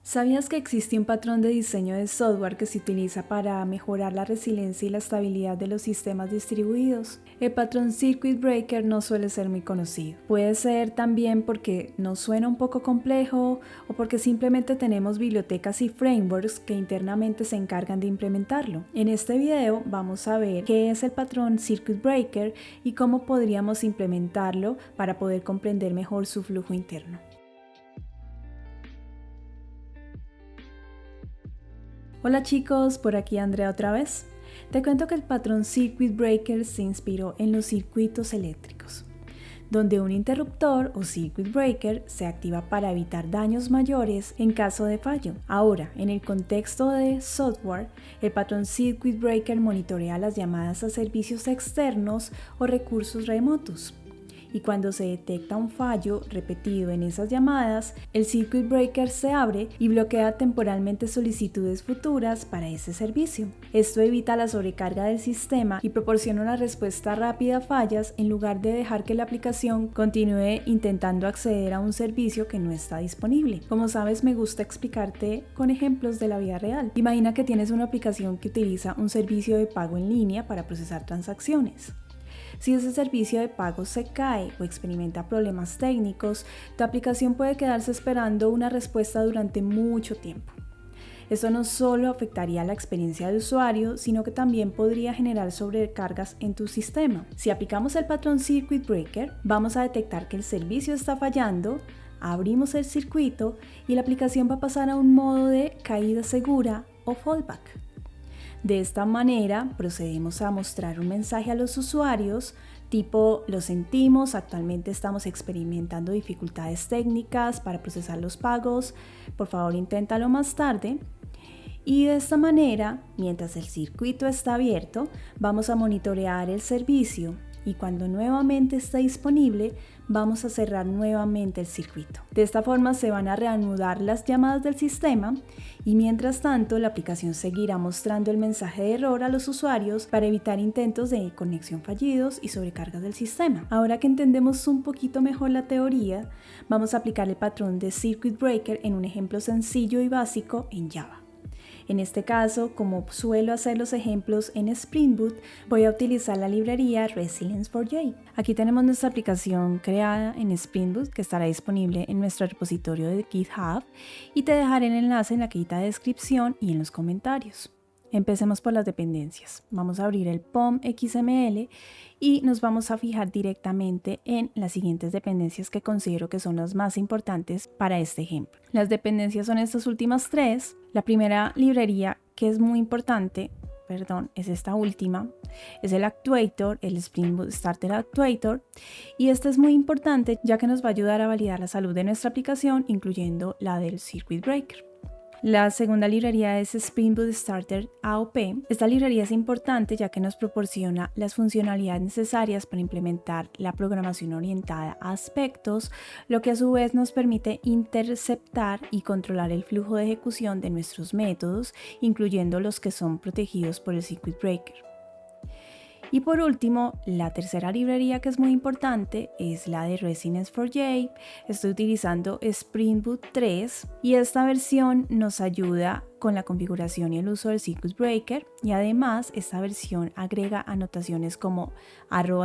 ¿Sabías que existe un patrón de diseño de software que se utiliza para mejorar la resiliencia y la estabilidad de los sistemas distribuidos? El patrón Circuit Breaker no suele ser muy conocido. Puede ser también porque nos suena un poco complejo o porque simplemente tenemos bibliotecas y frameworks que internamente se encargan de implementarlo. En este video vamos a ver qué es el patrón Circuit Breaker y cómo podríamos implementarlo para poder comprender mejor su flujo interno. Hola chicos, por aquí Andrea otra vez. Te cuento que el patrón Circuit Breaker se inspiró en los circuitos eléctricos, donde un interruptor o circuit breaker se activa para evitar daños mayores en caso de fallo. Ahora, en el contexto de software, el patrón Circuit Breaker monitorea las llamadas a servicios externos o recursos remotos. Y cuando se detecta un fallo repetido en esas llamadas, el circuit breaker se abre y bloquea temporalmente solicitudes futuras para ese servicio. Esto evita la sobrecarga del sistema y proporciona una respuesta rápida a fallas en lugar de dejar que la aplicación continúe intentando acceder a un servicio que no está disponible. Como sabes, me gusta explicarte con ejemplos de la vida real. Imagina que tienes una aplicación que utiliza un servicio de pago en línea para procesar transacciones. Si ese servicio de pago se cae o experimenta problemas técnicos, tu aplicación puede quedarse esperando una respuesta durante mucho tiempo. Esto no solo afectaría la experiencia de usuario, sino que también podría generar sobrecargas en tu sistema. Si aplicamos el patrón Circuit Breaker, vamos a detectar que el servicio está fallando, abrimos el circuito y la aplicación va a pasar a un modo de caída segura o fallback. De esta manera procedemos a mostrar un mensaje a los usuarios tipo: lo sentimos, actualmente estamos experimentando dificultades técnicas para procesar los pagos, por favor inténtalo más tarde. Y de esta manera, mientras el circuito está abierto, vamos a monitorear el servicio y cuando nuevamente está disponible, vamos a cerrar nuevamente el circuito. De esta forma se van a reanudar las llamadas del sistema y mientras tanto la aplicación seguirá mostrando el mensaje de error a los usuarios para evitar intentos de conexión fallidos y sobrecargas del sistema. Ahora que entendemos un poquito mejor la teoría, vamos a aplicar el patrón de Circuit Breaker en un ejemplo sencillo y básico en Java. En este caso, como suelo hacer los ejemplos en Spring Boot, voy a utilizar la librería Resilience4j. Aquí tenemos nuestra aplicación creada en Spring Boot que estará disponible en nuestro repositorio de GitHub y te dejaré el enlace en la cajita de descripción y en los comentarios. Empecemos por las dependencias. Vamos a abrir el POM XML y nos vamos a fijar directamente en las siguientes dependencias que considero que son las más importantes para este ejemplo. Las dependencias son estas últimas tres. La primera librería que es muy importante, es esta última, es el Actuator, el Spring Boot Starter Actuator, y este es muy importante ya que nos va a ayudar a validar la salud de nuestra aplicación, incluyendo la del Circuit Breaker. La segunda librería es Spring Boot Starter AOP. Esta librería es importante ya que nos proporciona las funcionalidades necesarias para implementar la programación orientada a aspectos, lo que a su vez nos permite interceptar y controlar el flujo de ejecución de nuestros métodos, incluyendo los que son protegidos por el Circuit Breaker. Y por último, la tercera librería que es muy importante es la de Resilience4j. Estoy utilizando Spring Boot 3 y esta versión nos ayuda con la configuración y el uso del Circuit Breaker, y además esta versión agrega anotaciones como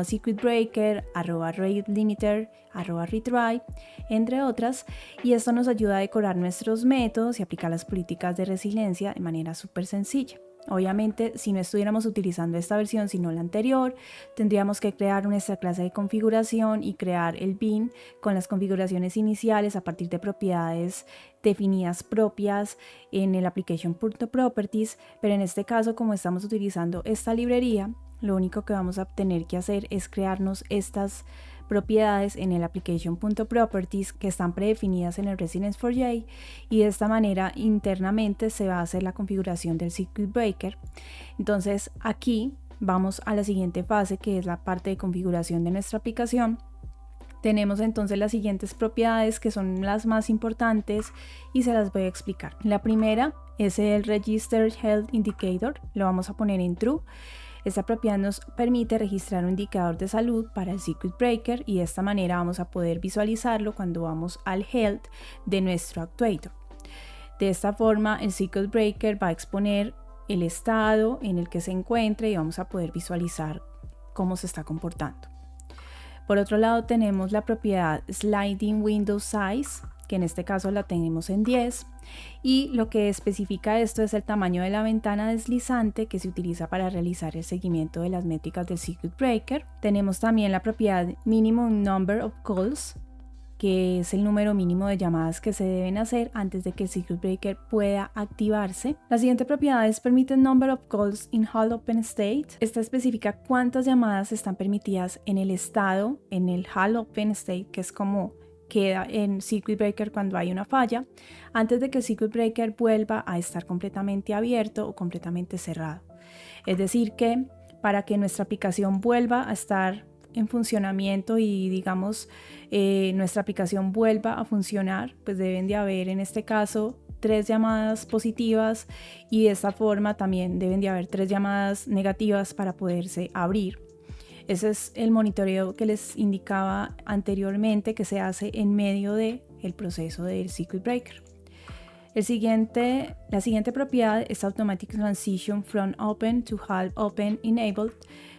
@Circuit Breaker, @RateLimiter, @Retry, entre otras, y esto nos ayuda a decorar nuestros métodos y aplicar las políticas de resiliencia de manera súper sencilla. Obviamente, si no estuviéramos utilizando esta versión sino la anterior, tendríamos que crear nuestra clase de configuración y crear el bin con las configuraciones iniciales a partir de propiedades definidas propias en el application.properties, pero en este caso, como estamos utilizando esta librería, lo único que vamos a tener que hacer es crearnos estas propiedades en el application.properties que están predefinidas en el Resilience4j, y de esta manera internamente se va a hacer la configuración del Circuit Breaker. Entonces aquí vamos a la siguiente fase, que es la parte de configuración de nuestra aplicación. Tenemos entonces las siguientes propiedades que son las más importantes y se las voy a explicar. La primera es el Register Health Indicator, lo vamos a poner en True. Esta propiedad nos permite registrar un indicador de salud para el Circuit Breaker y de esta manera vamos a poder visualizarlo cuando vamos al Health de nuestro Actuator. De esta forma, el circuit breaker va a exponer el estado en el que se encuentre y vamos a poder visualizar cómo se está comportando. Por otro lado, tenemos la propiedad Sliding Window Size, que en este caso la tenemos en 10, y lo que especifica esto es el tamaño de la ventana deslizante que se utiliza para realizar el seguimiento de las métricas del circuit breaker. Tenemos también la propiedad Minimum Number of Calls, que es el número mínimo de llamadas que se deben hacer antes de que el circuit breaker pueda activarse. La siguiente propiedad es Permitted Number of Calls in Hard Open State. Esta especifica cuántas llamadas están permitidas en el estado, en el Hard Open State, que es como queda en circuit breaker cuando hay una falla, antes de que el circuit breaker vuelva a estar completamente abierto o completamente cerrado. Es decir que para que nuestra aplicación vuelva a estar en funcionamiento y digamos nuestra aplicación vuelva a funcionar, pues deben de haber en este caso 3 llamadas positivas y de esta forma también deben de haber 3 llamadas negativas para poderse abrir. Ese es el monitoreo que les indicaba anteriormente que se hace en medio del proceso del circuit breaker. La siguiente propiedad es Automatic Transition from Open to Half Open Enabled.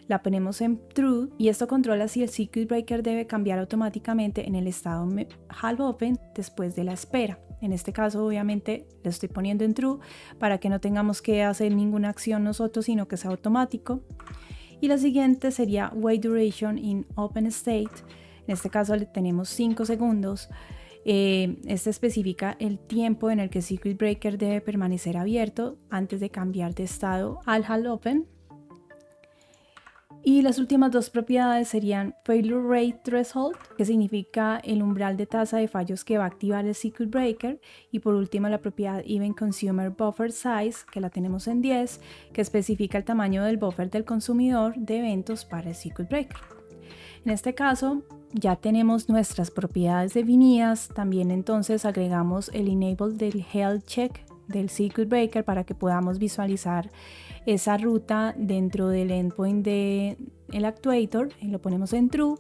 La ponemos en True y esto controla si el circuit breaker debe cambiar automáticamente en el estado Half Open después de la espera. En este caso obviamente lo estoy poniendo en True para que no tengamos que hacer ninguna acción nosotros, sino que sea automático. Y la siguiente sería Wait Duration in Open State. En este caso le tenemos 5 segundos. Este especifica el tiempo en el que el circuit breaker debe permanecer abierto antes de cambiar de estado al Half Open. Y las últimas 2 propiedades serían Failure Rate Threshold, que significa el umbral de tasa de fallos que va a activar el circuit breaker. Y por último la propiedad Event Consumer Buffer Size, que la tenemos en 10, que especifica el tamaño del buffer del consumidor de eventos para el circuit breaker. En este caso ya tenemos nuestras propiedades definidas. También entonces agregamos el Enable del Health Check del circuit breaker para que podamos visualizar esa ruta dentro del endpoint del actuator y lo ponemos en True.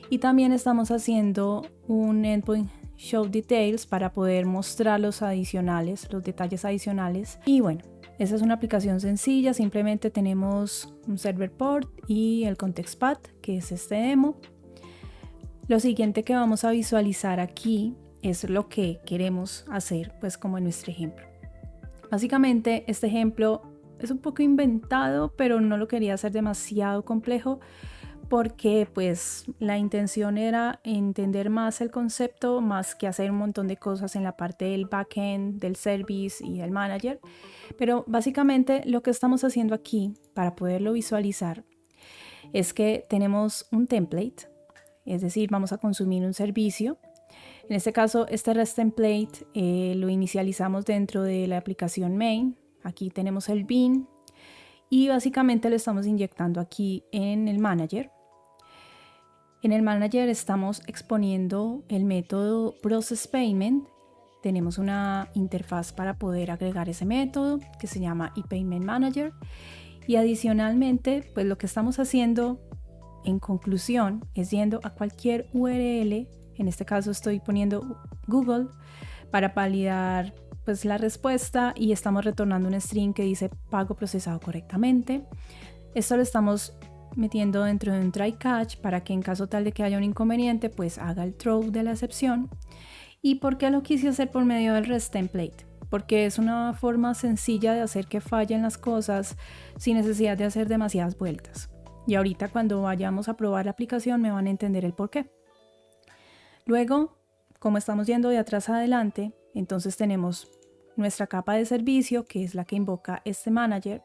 Y también estamos haciendo un endpoint Show Details para poder mostrar los detalles adicionales. Y bueno, esa es una aplicación sencilla, simplemente tenemos un server port y el context path, que es este demo. Lo siguiente que vamos a visualizar aquí es lo que queremos hacer, pues como en nuestro ejemplo. Básicamente este ejemplo es un poco inventado, pero no lo quería hacer demasiado complejo porque pues la intención era entender más el concepto más que hacer un montón de cosas en la parte del backend, del service y del manager. Pero básicamente lo que estamos haciendo aquí para poderlo visualizar es que tenemos un template, es decir, vamos a consumir un servicio. En este caso, este REST template lo inicializamos dentro de la aplicación main. Aquí tenemos el bin y básicamente lo estamos inyectando aquí en el manager. En el manager estamos exponiendo el método Process Payment. Tenemos una interfaz para poder agregar ese método que se llama ePayment Manager. Y adicionalmente, pues lo que estamos haciendo en conclusión es yendo a cualquier URL. En este caso estoy poniendo Google para validar pues la respuesta y estamos retornando un string que dice pago procesado correctamente. Esto lo estamos metiendo dentro de un try catch para que en caso tal de que haya un inconveniente pues haga el throw de la excepción. ¿Y por qué lo quise hacer por medio del REST template? Porque es una forma sencilla de hacer que fallen las cosas sin necesidad de hacer demasiadas vueltas. Y ahorita cuando vayamos a probar la aplicación me van a entender el por qué. Luego, como estamos yendo de atrás a adelante, entonces tenemos nuestra capa de servicio, que es la que invoca este manager,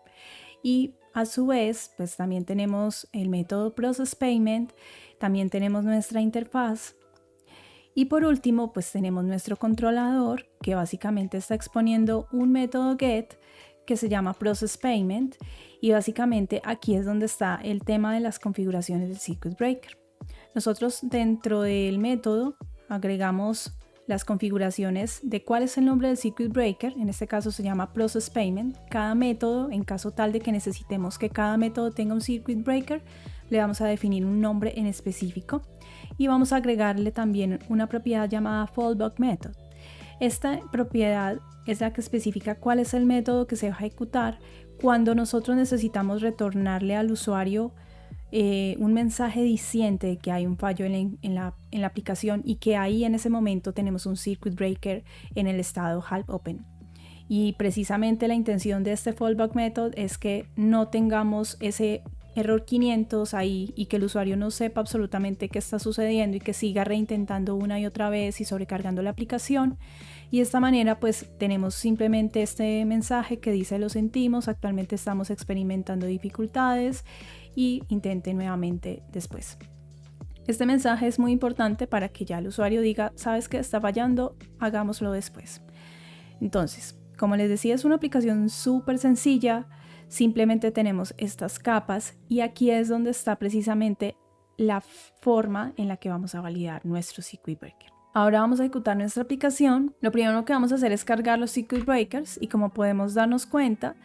y a su vez, pues también tenemos el método Process Payment, también tenemos nuestra interfaz, y por último, pues tenemos nuestro controlador, que básicamente está exponiendo un método GET, que se llama Process Payment, y básicamente aquí es donde está el tema de las configuraciones del circuit breaker. Nosotros dentro del método agregamos las configuraciones de cuál es el nombre del circuit breaker, en este caso se llama Process Payment. Cada método, en caso tal de que necesitemos que cada método tenga un circuit breaker, le vamos a definir un nombre en específico y vamos a agregarle también una propiedad llamada Fallback Method. Esta propiedad es la que especifica cuál es el método que se va a ejecutar cuando nosotros necesitamos retornarle al usuario un mensaje diciente de que hay un fallo en la aplicación y que ahí en ese momento tenemos un circuit breaker en el estado half open. Y precisamente la intención de este fallback method es que no tengamos ese error 500 ahí y que el usuario no sepa absolutamente qué está sucediendo y que siga reintentando una y otra vez y sobrecargando la aplicación. Y de esta manera pues tenemos simplemente este mensaje que dice: lo sentimos, actualmente estamos experimentando dificultades y intente nuevamente después. Este mensaje es muy importante para que ya el usuario diga: sabes que está fallando, hagámoslo después. Entonces, como les decía, es una aplicación súper sencilla. Simplemente tenemos estas capas y aquí es donde está precisamente la forma en la que vamos a validar nuestro circuit breaker. Ahora vamos a ejecutar nuestra aplicación. Lo primero que vamos a hacer es cargar los circuit breakers y como podemos darnos cuenta,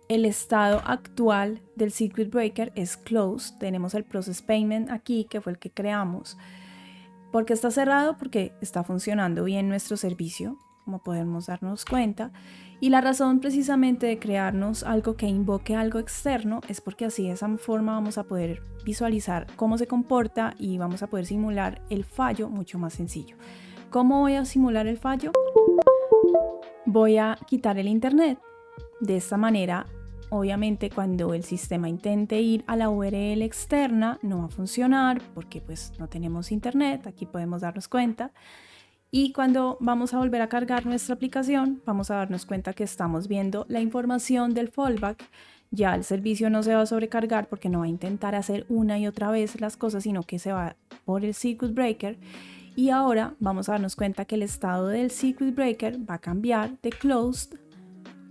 el estado actual del circuit breaker es closed. Tenemos el process payment aquí, que fue el que creamos. ¿Por qué está cerrado? Porque está funcionando bien nuestro servicio, como podemos darnos cuenta. Y la razón precisamente de crearnos algo que invoque algo externo es porque así de esa forma vamos a poder visualizar cómo se comporta y vamos a poder simular el fallo mucho más sencillo. ¿Cómo voy a simular el fallo? Voy a quitar el internet. De esta manera, obviamente cuando el sistema intente ir a la URL externa no va a funcionar porque pues no tenemos internet, aquí podemos darnos cuenta. Y cuando vamos a volver a cargar nuestra aplicación, vamos a darnos cuenta que estamos viendo la información del fallback. Ya el servicio no se va a sobrecargar porque no va a intentar hacer una y otra vez las cosas, sino que se va por el circuit breaker. Y ahora vamos a darnos cuenta que el estado del circuit breaker va a cambiar de closed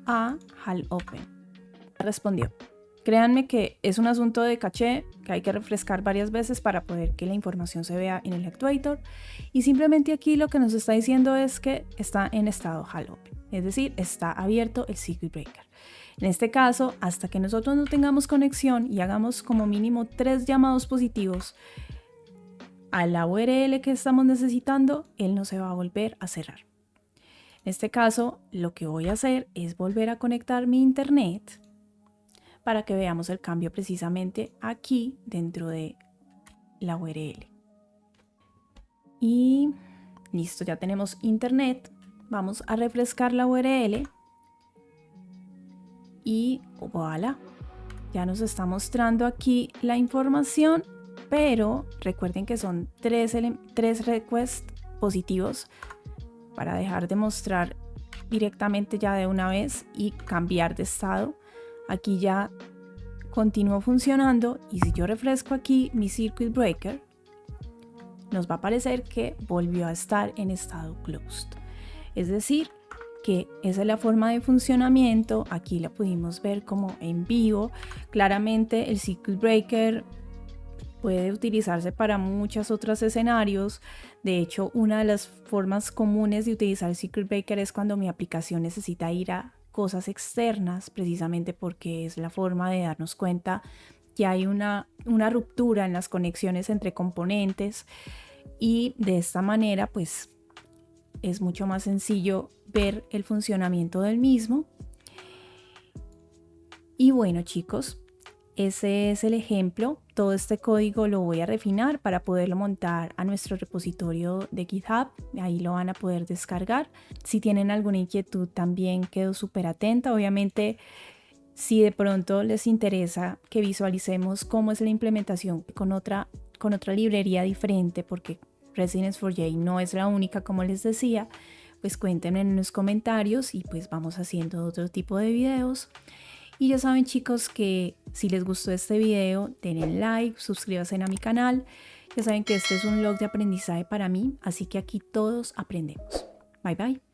a half open. Respondió. Créanme que es un asunto de caché que hay que refrescar varias veces para poder que la información se vea en el actuator, y simplemente aquí lo que nos está diciendo es que está en estado half open, es decir, está abierto el circuit breaker. En este caso, hasta que nosotros no tengamos conexión y hagamos como mínimo 3 llamados positivos a la URL que estamos necesitando, él no se va a volver a cerrar. En este caso, lo que voy a hacer es volver a conectar mi internet para que veamos el cambio precisamente aquí dentro de la URL. Y listo, ya tenemos internet. Vamos a refrescar la URL y voilà, ya nos está mostrando aquí la información, pero recuerden que son 3 requests positivos para dejar de mostrar directamente ya de una vez y cambiar de estado. Aquí ya continuó funcionando y si yo refresco aquí mi circuit breaker, nos va a aparecer que volvió a estar en estado closed. Es decir, que esa es la forma de funcionamiento. Aquí la pudimos ver como en vivo. Claramente el circuit breaker puede utilizarse para muchos otros escenarios. De hecho, una de las formas comunes de utilizar el circuit breaker es cuando mi aplicación necesita ir a cosas externas, precisamente porque es la forma de darnos cuenta que hay una ruptura en las conexiones entre componentes, y de esta manera pues es mucho más sencillo ver el funcionamiento del mismo. Y bueno, chicos, ese es el ejemplo. Todo este código lo voy a refinar para poderlo montar a nuestro repositorio de GitHub. Ahí lo van a poder descargar. Si tienen alguna inquietud también quedo súper atenta. Obviamente, si de pronto les interesa que visualicemos cómo es la implementación con otra librería diferente, porque Residence4j no es la única, como les decía, pues cuéntenme en los comentarios y pues vamos haciendo otro tipo de videos. Y ya saben, chicos, que si les gustó este video, denle like, suscríbanse a mi canal. Ya saben que este es un blog de aprendizaje para mí, así que aquí todos aprendemos. Bye bye.